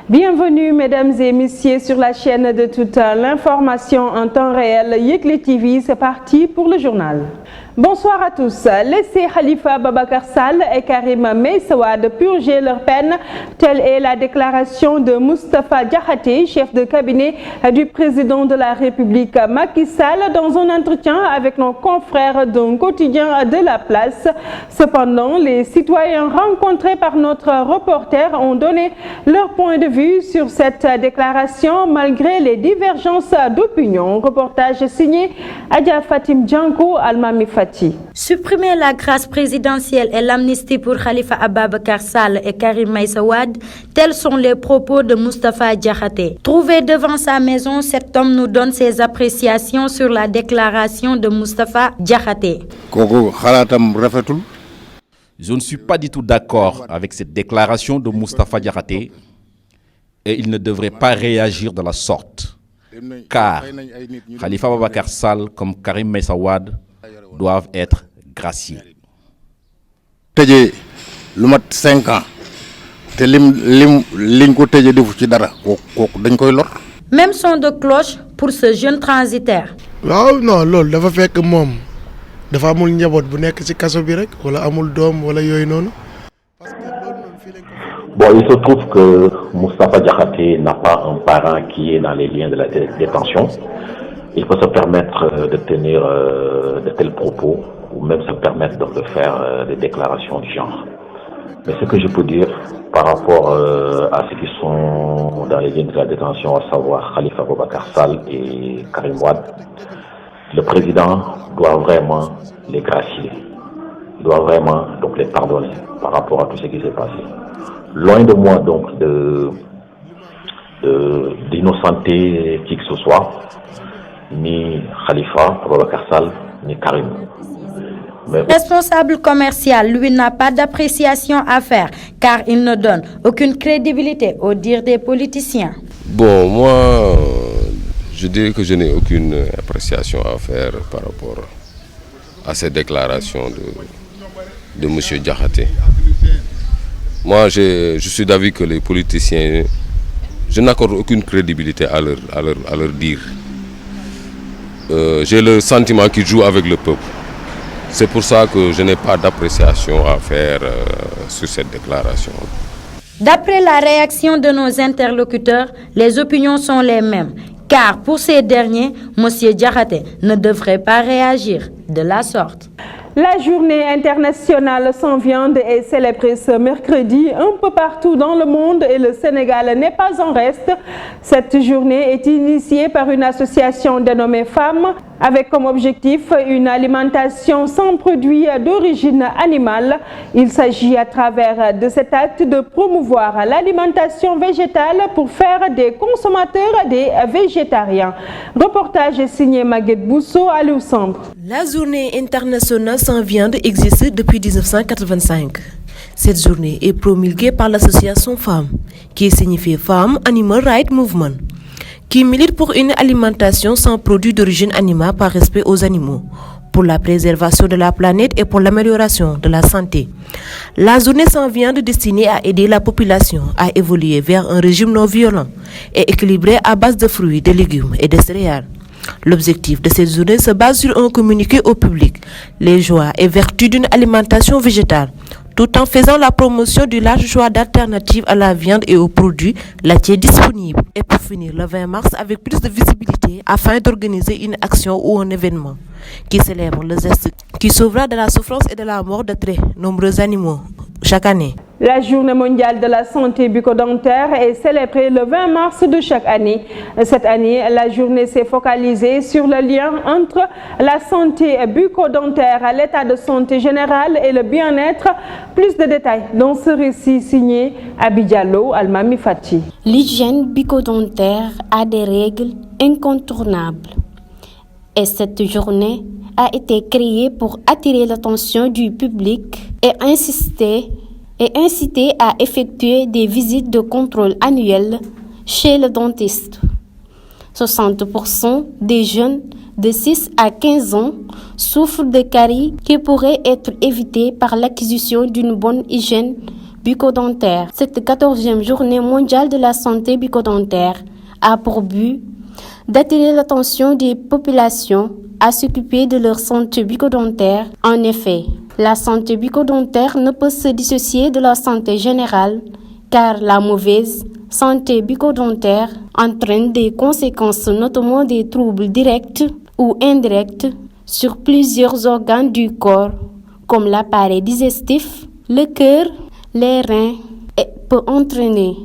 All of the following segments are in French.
Bienvenue mesdames et messieurs sur la chaîne de toute l'information en temps réel Yegle TV, c'est parti pour le journal. Bonsoir à tous. Laissez Khalifa Ababacar Sall et Karim Meïssa Wade purger leur peine. Telle est la déclaration de Moustapha Diakhaté, chef de cabinet du président de la République Macky Sall, dans un entretien avec nos confrères d'un quotidien de la place. Cependant, les citoyens rencontrés par notre reporter ont donné leur point de vue sur cette déclaration malgré les divergences d'opinion. Reportage signé Adja Fatim Django Almami Fati. Supprimer la grâce présidentielle et l'amnistie pour Khalifa Ababacar Sall et Karim Meïssa Wade, tels sont les propos de Moustapha Diakhaté. Trouvé devant sa maison, cet homme nous donne ses appréciations sur la déclaration de Moustapha Diakhaté. Je ne suis pas du tout d'accord avec cette déclaration de Moustapha Diakhaté et il ne devrait pas réagir de la sorte. Car Khalifa Ababacar Sall comme Karim Meïssa Wade doivent être graciés. Tëjee lu mat 5 ans te liñ ko tëjee defu ci dara kooku dañ koy lor. Même son de cloche pour ce jeune transitaire. waaw non loolu dafa fekk moom dafa amul njaboot bu nekk ci kaso bi rek wala amul doom wala yooyu noonu. Bon, il se trouve que Moustapha Diakhaté n'a pas un parent qui est dans les liens de la détention. Il peut se permettre de tenir de tels propos ou même se permettre de faire des déclarations du genre. Mais ce que je peux dire par rapport à ceux qui sont dans les lignes de la détention, à savoir Khalifa Ababacar Sall et Karim Wade, le président doit vraiment les gracier. Il doit vraiment donc les pardonner par rapport à tout ce qui s'est passé. Loin de moi donc d'innocenter qui que ce soit, ni Khalifa Ababacar Sall, ni Karim. Mais responsable commercial, lui, n'a pas d'appréciation à faire, car il ne donne aucune crédibilité au dire des politiciens. Bon, moi, je dirais que je n'ai aucune appréciation à faire par rapport à ces déclarations de M. Diakhaté. Moi, je suis d'avis que les politiciens, je n'accorde aucune crédibilité à leur dire. J'ai le sentiment qu'ils jouent avec le peuple. C'est pour ça que je n'ai pas d'appréciation à faire sur cette déclaration. D'après la réaction de nos interlocuteurs, les opinions sont les mêmes. Car pour ces derniers, M. Diakhaté ne devrait pas réagir de la sorte. La journée internationale sans viande est célébrée ce mercredi un peu partout dans le monde et le Sénégal n'est pas en reste. Cette journée est initiée par une association dénommée Femmes avec comme objectif une alimentation sans produits d'origine animale. Il s'agit à travers de cet acte de promouvoir l'alimentation végétale pour faire des consommateurs des végétariens. Reportage signé Maguette Bousso à Luxembourg. La journée internationale sans viande existe depuis 1985. Cette journée est promulguée par l'association Femmes, qui signifie Femmes Animal Rights Movement, qui milite pour une alimentation sans produits d'origine animale par respect aux animaux, pour la préservation de la planète et pour l'amélioration de la santé. La journée sans viande destinée à aider la population à évoluer vers un régime non violent et équilibré à base de fruits, de légumes et de céréales. L'objectif de cette journée se base sur un communiqué au public, les joies et vertus d'une alimentation végétale, tout en faisant la promotion du large choix d'alternatives à la viande et aux produits laitiers disponibles. Et pour finir le 20 mars avec plus de visibilité afin d'organiser une action ou un événement qui célèbre le geste qui sauvera de la souffrance et de la mort de très nombreux animaux chaque année. La journée mondiale de la santé bucco-dentaire est célébrée le 20 mars de chaque année. Cette année, la journée s'est focalisée sur le lien entre la santé bucco-dentaire, l'état de santé général et le bien-être. Plus de détails dans ce récit signé Abidjalo Almami Fati. L'hygiène bucco-dentaire a des règles incontournables. Et cette journée a été créée pour attirer l'attention du public et inciter à effectuer des visites de contrôle annuelles chez le dentiste. 60% des jeunes de 6 à 15 ans souffrent de caries qui pourraient être évitées par l'acquisition d'une bonne hygiène bucco-dentaire. Cette 14e journée mondiale de la santé bucco-dentaire a pour but d'attirer l'attention des populations à s'occuper de leur santé bucco-dentaire. En effet, la santé bucco-dentaire ne peut se dissocier de la santé générale car la mauvaise santé bucco-dentaire entraîne des conséquences, notamment des troubles directs ou indirects sur plusieurs organes du corps comme l'appareil digestif, le cœur, les reins et peut entraîner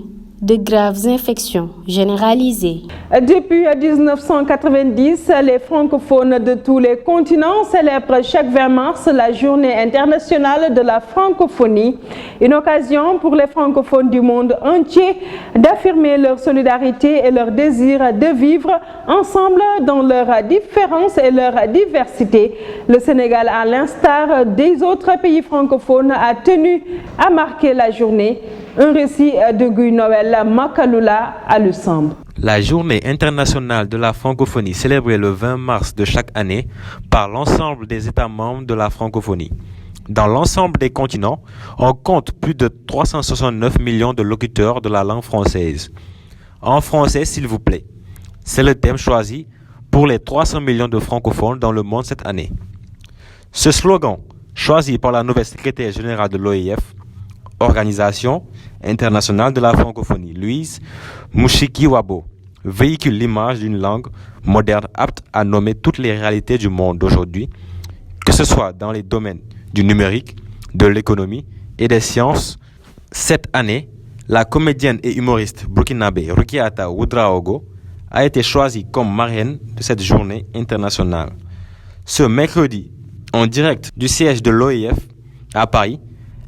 de graves infections généralisées. Depuis 1990, les francophones de tous les continents célèbrent chaque 20 mars la Journée internationale de la francophonie, une occasion pour les francophones du monde entier d'affirmer leur solidarité et leur désir de vivre ensemble dans leurs différences et leur diversité. Le Sénégal, à l'instar des autres pays francophones, a tenu à marquer la journée. Un récit de Guy Noël Makalula à Luxembourg. La Journée internationale de la francophonie célébrée le 20 mars de chaque année par l'ensemble des États membres de la francophonie. Dans l'ensemble des continents, on compte plus de 369 millions de locuteurs de la langue française. En français, s'il vous plaît. C'est le thème choisi pour les 300 millions de francophones dans le monde cette année. Ce slogan, choisi par la nouvelle secrétaire générale de l'OIF, Organisation internationale de la francophonie, Louise Mushikiwabo, véhicule l'image d'une langue moderne apte à nommer toutes les réalités du monde d'aujourd'hui, que ce soit dans les domaines du numérique, de l'économie et des sciences. Cette année, la comédienne et humoriste burkinabé Rukiata Ouedraogo a été choisie comme marraine de cette journée internationale. Ce mercredi, en direct du siège de l'OIF à Paris,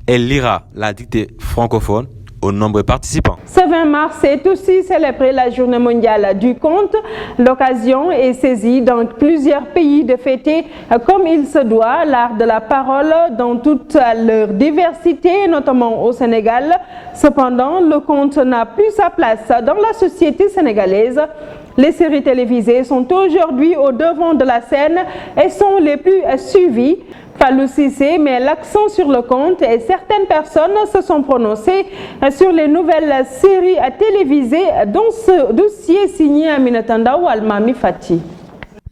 elle lira la dictée francophone aux nombreux participants. Ce 20 mars est aussi célébré la Journée mondiale du conte. L'occasion est saisie dans plusieurs pays de fêter comme il se doit l'art de la parole dans toute leur diversité, notamment au Sénégal. Cependant, le conte n'a plus sa place dans la société sénégalaise. Les séries télévisées sont aujourd'hui au devant de la scène et sont les plus suivies. Fallou Cissé met l'accent sur le conte et certaines personnes se sont prononcées sur les nouvelles séries télévisées dont ce dossier signé Aminata Ndaw Almami Fati.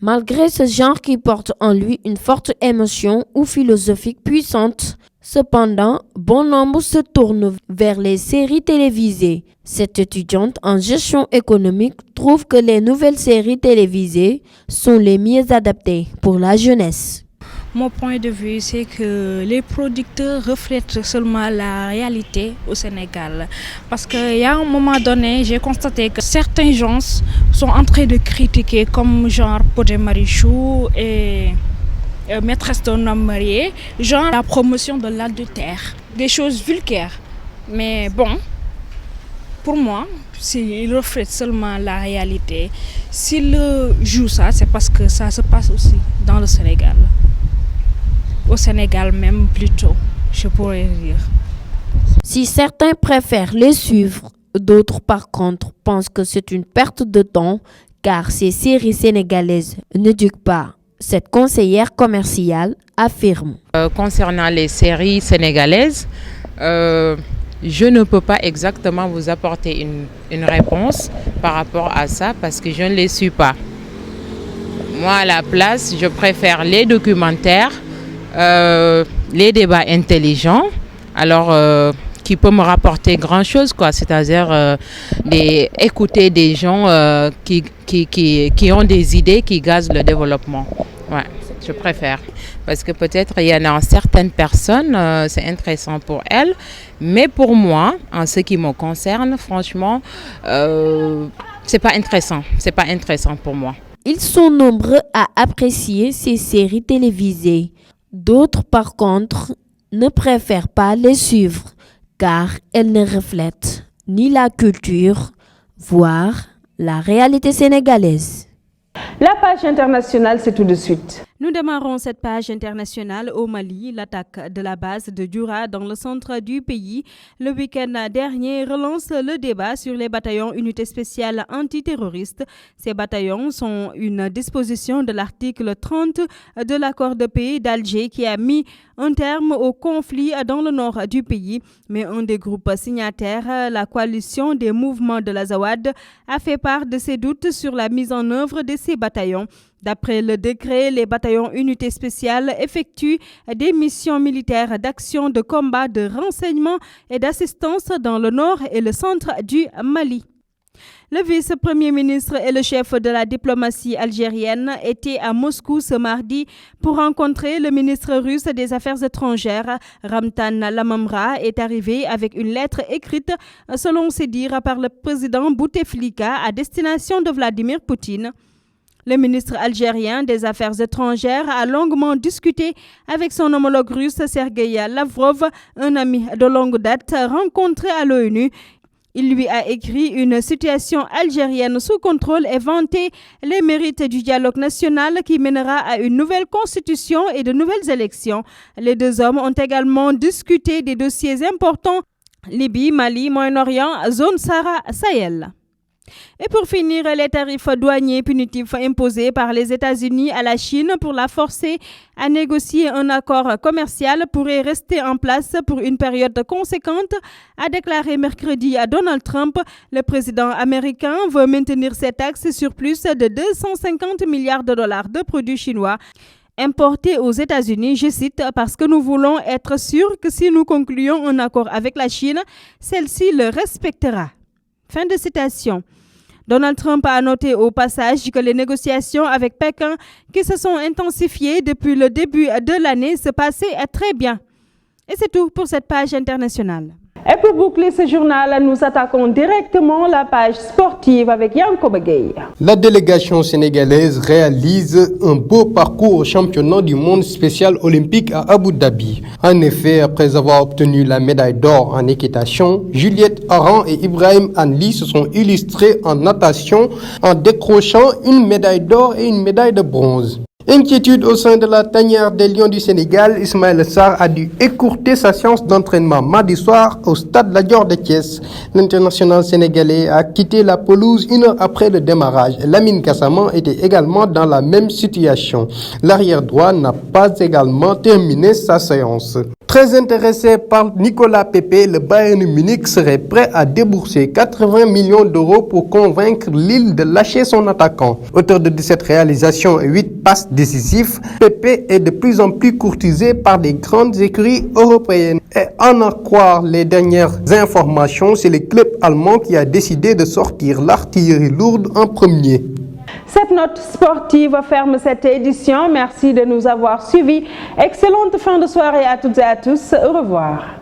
Malgré ce genre qui porte en lui une forte émotion ou philosophique puissante, cependant, bon nombre se tournent vers les séries télévisées. Cette étudiante en gestion économique trouve que les nouvelles séries télévisées sont les mieux adaptées pour la jeunesse. Mon point de vue, c'est que les producteurs reflètent seulement la réalité au Sénégal. Parce qu'il y a un moment donné, j'ai constaté que certains gens sont en train de critiquer, comme genre Pod et Marichou et Maîtresse d'un homme marié, genre la promotion de l'adultère, des choses vulgaires. Mais bon, pour moi, ils reflètent seulement la réalité. S'ils jouent ça, c'est parce que ça se passe aussi dans le Sénégal. Au Sénégal même plutôt, je pourrais dire. Si certains préfèrent les suivre, d'autres par contre pensent que c'est une perte de temps car ces séries sénégalaises n'éduquent pas. Cette conseillère commerciale affirme. Concernant les séries sénégalaises, je ne peux pas exactement vous apporter une réponse par rapport à ça parce que je ne les suis pas. Moi, à la place, je préfère les documentaires, les débats intelligents, alors qui peut me rapporter grand chose, quoi. C'est-à-dire écouter des gens qui ont des idées qui gazent le développement. Ouais, je préfère. Parce que peut-être il y en a certaines personnes, c'est intéressant pour elles, mais pour moi, en ce qui me concerne, franchement, c'est pas intéressant. C'est pas intéressant pour moi. Ils sont nombreux à apprécier ces séries télévisées. D'autres, par contre, ne préfèrent pas les suivre car elles ne reflètent ni la culture, voire la réalité sénégalaise. La page internationale, c'est tout de suite. Nous démarrons cette page internationale au Mali. L'attaque de la base de Djoura dans le centre du pays le week-end dernier relance le débat sur les bataillons unités spéciales antiterroristes. Ces bataillons sont une disposition de l'article 30 de l'accord de paix d'Alger qui a mis un terme au conflit dans le nord du pays. Mais un des groupes signataires, la coalition des mouvements de l'Azawad, a fait part de ses doutes sur la mise en œuvre de ces bataillons. D'après le décret, les bataillons unités spéciales effectuent des missions militaires d'action, de combat, de renseignement et d'assistance dans le nord et le centre du Mali. Le vice-premier ministre et le chef de la diplomatie algérienne étaient à Moscou ce mardi pour rencontrer le ministre russe des Affaires étrangères. Ramtan Lamamra est arrivé avec une lettre écrite, selon ses dires, par le président Bouteflika à destination de Vladimir Poutine. Le ministre algérien des Affaires étrangères a longuement discuté avec son homologue russe Sergei Lavrov, un ami de longue date rencontré à l'ONU. Il lui a écrit une situation algérienne sous contrôle et vanté les mérites du dialogue national qui mènera à une nouvelle constitution et de nouvelles élections. Les deux hommes ont également discuté des dossiers importants: Libye, Mali, Moyen-Orient, zone Sahara-Sahel. Et pour finir, les tarifs douaniers punitifs imposés par les États-Unis à la Chine pour la forcer à négocier un accord commercial pourraient rester en place pour une période conséquente, a déclaré mercredi à Donald Trump. Le président américain veut maintenir ces taxes sur plus de 250 milliards de dollars de produits chinois importés aux États-Unis, je cite, parce que nous voulons être sûrs que si nous concluons un accord avec la Chine, celle-ci le respectera. Fin de citation. Donald Trump a noté au passage que les négociations avec Pékin, qui se sont intensifiées depuis le début de l'année, se passaient très bien. Et c'est tout pour cette page internationale. Et pour boucler ce journal, nous attaquons directement la page sportive avec Yankoba Gueye. La délégation sénégalaise réalise un beau parcours au championnat du monde spécial olympique à Abu Dhabi. En effet, après avoir obtenu la médaille d'or en équitation, Juliette Aran et Ibrahim Anli se sont illustrés en natation en décrochant une médaille d'or et une médaille de bronze. Inquiétude au sein de la tanière des Lions du Sénégal, Ismaël Sarr a dû écourter sa séance d'entraînement mardi soir au stade Lat Dior de Thiès. L'international sénégalais a quitté la pelouse 1 heure après le démarrage. Lamine Gassama était également dans la même situation. L'arrière droit n'a pas également terminé sa séance. Très intéressé par Nicolas Pepe, le Bayern Munich serait prêt à débourser 80 millions d'euros pour convaincre Lille de lâcher son attaquant. Auteur de 17 réalisations et 8 passes décisives, Pepe est de plus en plus courtisé par des grandes écuries européennes. Et en croire les dernières informations, c'est le club allemand qui a décidé de sortir l'artillerie lourde en premier. Cette note sportive ferme cette édition. Merci de nous avoir suivis. Excellente fin de soirée à toutes et à tous. Au revoir.